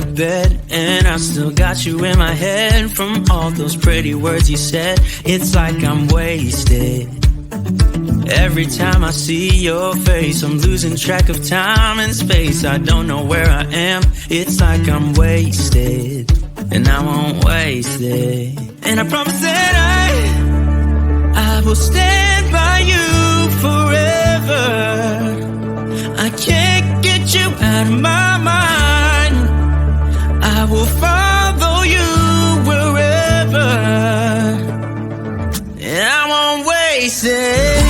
to bed, and I still got you in my head from all those pretty words you said. It's like I'm wasted. Every time I see your face, I'm losing track of time and space. I don't know where I am. It's like I'm wasted, and I won't waste it. And I promise that I will stand by you forever. I can't get you out of my mind. I will follow you wherever, and I won't waste it.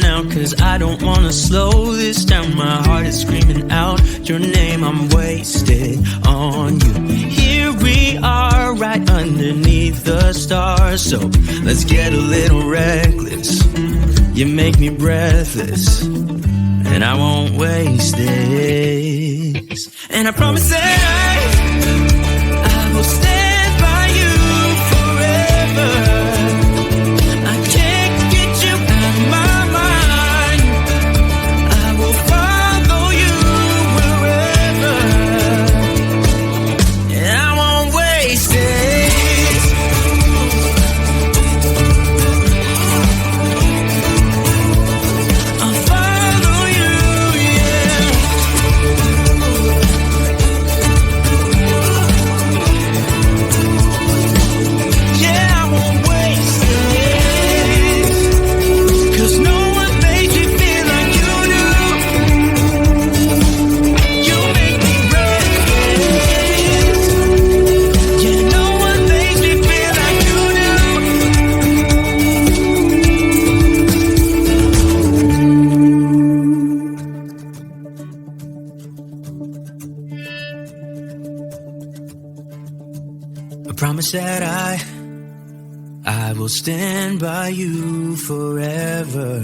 Now, cause I don't wanna slow this down. My heart is screaming out your name. I'm wasted on you. Here we are, right underneath the stars. So let's get a little reckless. You make me breathless, and I won't waste this. And I promise that I will stand by you forever. Promise that I will stand by you forever,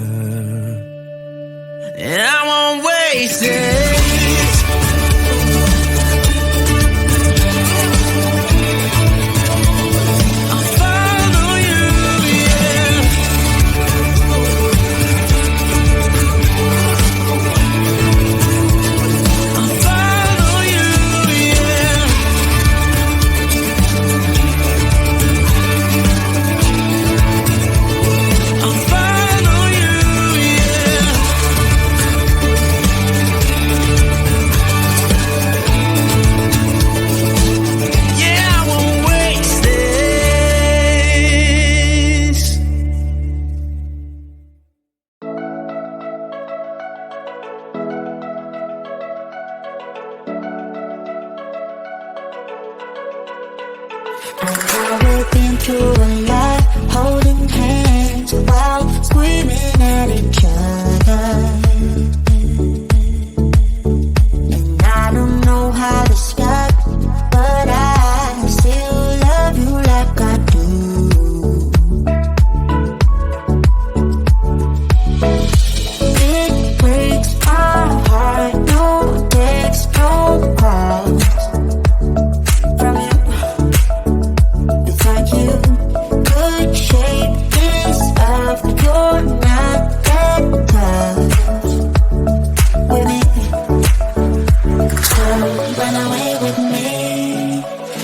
and I won't waste it. We've been through a lot, holding hands while screaming at each other. And I don't know how to stop, but I still love you like I do. It breaks my heart, no text, no call from you. Good shape is up, you're not that tough with me. So run away with me,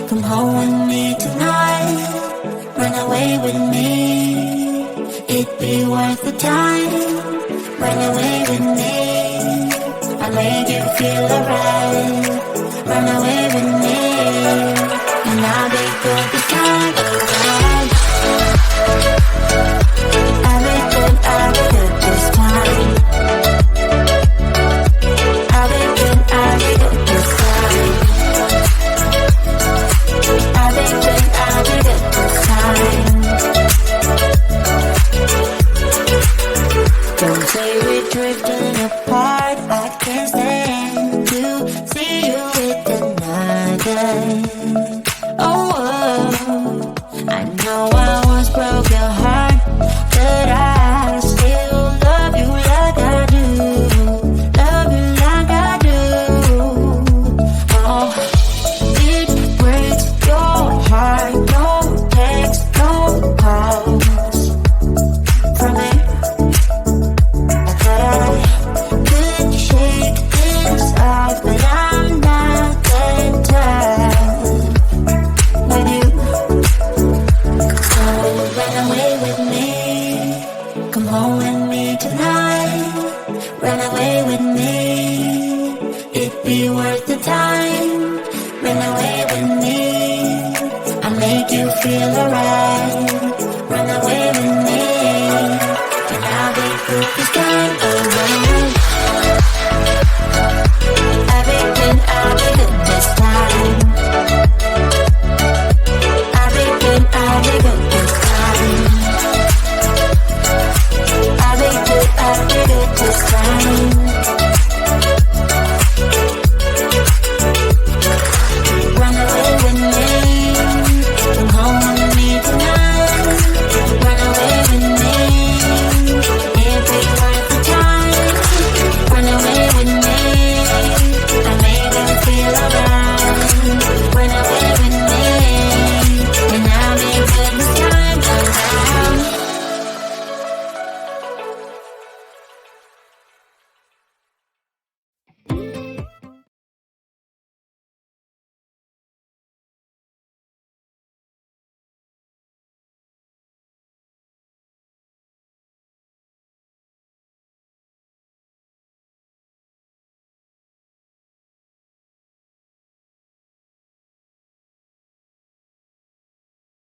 come home with me tonight. Run away with me, it'd be worth the time. Run away with me, I'll make you feel alright. Run away with me, and I'll be good this time. I'll be good this time. I'll be good this time. I'll be good this time. Don't say we're drifting apart, I can't stand to be worth the time. Run away with me, I'll make you feel alright.